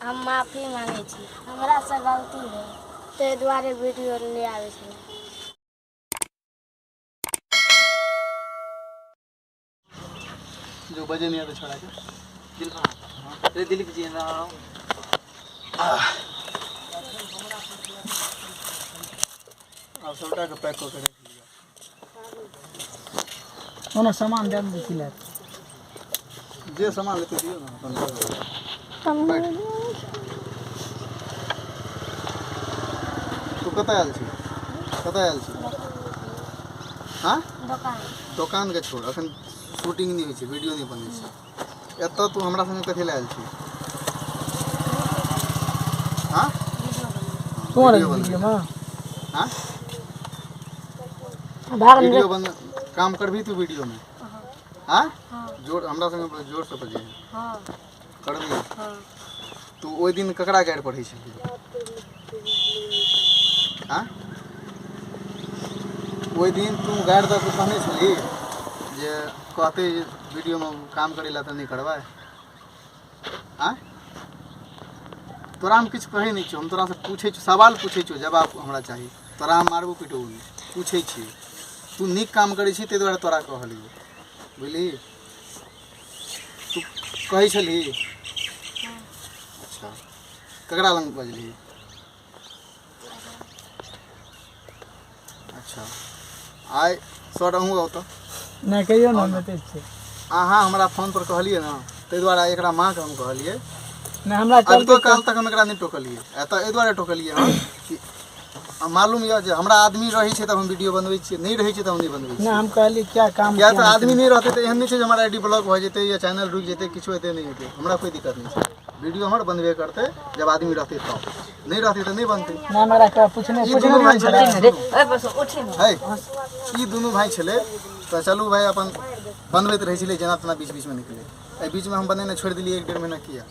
हम माफी मांगे छी, हमरा से गलती है, ते द्वारे वीडियो ले आवे छी। जो बजे नहीं आते छोड़ा के दिल हाँ अरे दिलीप जी ना आप सबटा के पैक करके रख लिया। कोनो सामान दे दे खिला जे सामान लेते दियो ना अपन बैठ। तू कतऽ आयल छी? कतऽ आयल छी? हाँ दुकान के छोड़, अखन शूटिंग नहीं होई छै, वीडियो नहीं बनै छै। एतऽ तू हमरा संगे कथि लए आयल छी? हाँ कोन वीडियो में हाँ वीडियो बन काम करबी तू वीडियो में? हाँ जोर हमरा संगे जोर से बजे। हाँ करबी। हाँ तू ओइ दिन ककरा गाइड पढ़ै छली? हाँ ओइ दिन तू गाइड द के कहने छली जे कहते वीडियो में काम करे ला त नहीं करबा। हाँ तोरा हम किछु कहै नहीं छौ, हम तोरा से पूछे छौ, सवाल पूछे छौ, जवाब हमरा चाही। तोरा हम मारबो पिटबो नहीं, पूछे छी। तू नीक काम करै छी ते द्वारे तोरा कहलियो, बुझली? तू कहै छली? अच्छा ककरा लंग बजली? अच्छा आइ सर अहूँ आउ तऽ नहीं कहियो ना बते छै। अहाँ हमरा फोन पर कहलिए ना, ते द्वारे एकरा माँ के हम कहलिए। नहीं हमरा अब तो काल तक हम एकरा नहीं टोकलिए, एतऽ ए द्वारे टोकलिए हम कि मालूम यऽ जे हमरा आदमी रहै छै तब हम वीडियो बनबै छियै, नहीं रहै छै तब हम नहीं बनबै छियै। नहीं हम कहली क्या काम या तो आदमी नहीं रहते तो एहन नहीं छै जे हमारा आईडी ब्लॉक हो जेतै या चैनल रुक जेतै, किछो हेतै नहीं हेतै, हमरा कोई दिक्कत नहीं छै। वीडियो हमर बनबे करते जब आदमी रहते तब, नहीं रहते तो नहीं बनते। ना हमरा का पूछने ई दुनू भाई छले ए बस उठी है, ई दुनू भाई छले तो चलू भाई अपन बनबैत रहै छलै जेना तेना बीच बीच में निकले। एहि बीच में हम बनेने छोड़ दिलिए 1-1.5 महीना किया।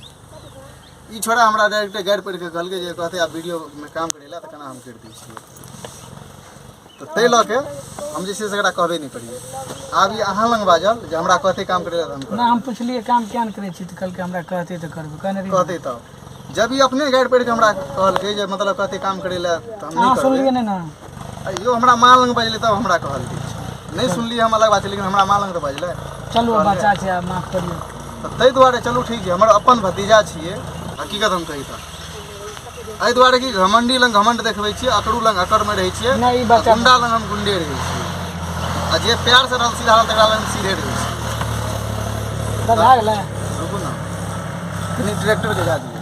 ई छोड़ा हमरा डायरेक्ट गाइड पढ़ के कहलकै जे कहते आप वीडियो में काम करेला तो केना हम कर दै छियै। तो तै लऽ के हम जे छै से एकरा कहबे नहीं करिए। आब ई अहाँ लंग बाजल जे हमरा कहते काम करेला तो हम करब। ना हम पूछलिए काम क्या करे छी तो कहलकै हमरा कहते तो करबो, कहने कहते तब जब ई अपने गाइड पढ़ के हमरा कहलकै जे मतलब कहते काम करेला तो हम नहीं हां करबे। सुनलिए नहीं ना यो हमरा माँ लंग बजले तब हमरा कहलकै, नहीं सुनलिए हम अलग बात छै, लेकिन हमरा माँ लंग तो बजले। चलो बच्चा छै, माफ करियो। तो तै दुआरे चलू ठीक छै, हमर अपन भतीजा छियै, हकीकत हम कही तऽ एहि दुआरे कि घमंडी लंग घमंड देखबै छियै, अकड़ू लंग अकड़ में रहै छियै, गुंडा लंग हम गुंडे रहै छियै, आ जे प्यार से रहल सीधा रहल तकरा लंग सीधे रहै छियै। बस आ गेलै रुकू ना कनी ट्रैक्टर के जा दियौ।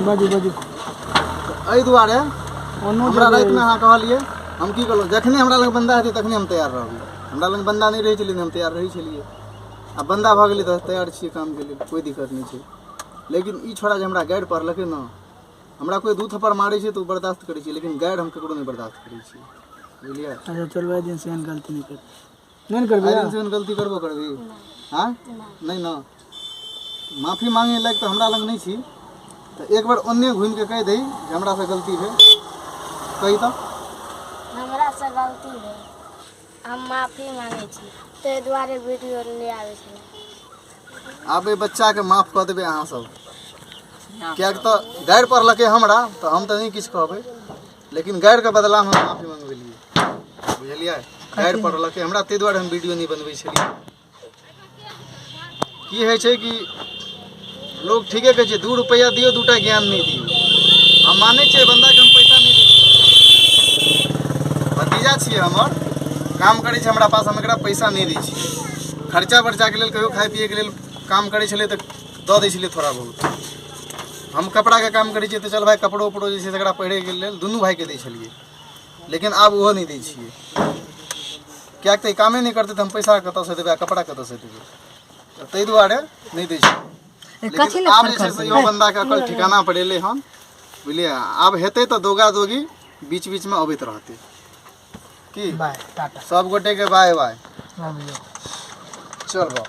बाजू बाजू एहि दुआरे हमरा रात में अहाँ कहलिए, हम की कहलहुँ जखने हमरा लग बंदा हेतै तखने हम तैयार रहबै। हमरा लग बंदा नहीं रहै छलै हम तैयार रहै छलिए, आ बंदा भऽ गेलै तऽ तैयार छियै काम के लिए, कोई दिक्कत नहीं छै। लेकिन ई छोड़ा जे हमरा गाइड पढ़लकै ना, हमरा कोई 2 थप्पड़ मारै छै तो बर्दाश्त करै छी, लेकिन गाइड हम ककरो नहीं बर्दाश्त करै छी, बुझलिए? अच्छा चल भाई दिन से एहन गलती नहीं कर, नहीं करबे आइ दिन से एहन गलती करबो करबी? हाँ नहीं ना माफी मांगे लायक तो हमरा लग नहीं छी, तो एक बार ओन्ने घूम के कह दही जे हमरा से गलती भेल, कही तो हमरा से गलती है, हम माफी मांगे छी, ते द्वारे वीडियो ले आवे छी। आब ए बच्चा के माफ कऽ देबै अहाँ सब, कियाक तऽ गाइड पढ़लकै हमरा तो हम तो नहीं किछु कहबै, लेकिन गाइड के बदला में हम माफी मंगबेलिए, बुझलिए? गाइड पढ़लकै हमरा ताहि दुआरे हम वीडियो नहीं बनबै छलिए। की होइ छै कि लोग ठीके कहै छै 2 रुपया दियो 2टा ज्ञान नहीं दियो। हम मानै छियै बंदा के हम पैसा नहीं दै, भतीजा छियै हमर, काम करै छै हमरा पास, हम एकरा पैसा नहीं दै छी। खर्चा वर्चा के लेल कहियो खाय पिए के लेल काम करै छलै तऽ दऽ दै छलिए थोड़ा बहुत। हम कपड़ा के काम करै छियै तऽ चल भाई कपड़ो उपड़ो जे छै से एकरा पहिरे के लेल दुनू भाई के दै छलिए, लेकिन आब ओहो नहीं दै छियै। कियाक तऽ कामे नहीं करतै तऽ हम पैसा कतऽ से देबै, कपड़ा कतऽ से देबै, ताहि दुआरे नहीं दै छियै। लेकिन आब जे छै से इहो बंदा के अकल ठिकाना पर एलै हन, बुझलिए? आब हेतै तऽ दोगा दोगी बीच बीच में अबैत रहतै। की बाय टाटा सब गोटे के बाय बाय। चल बा।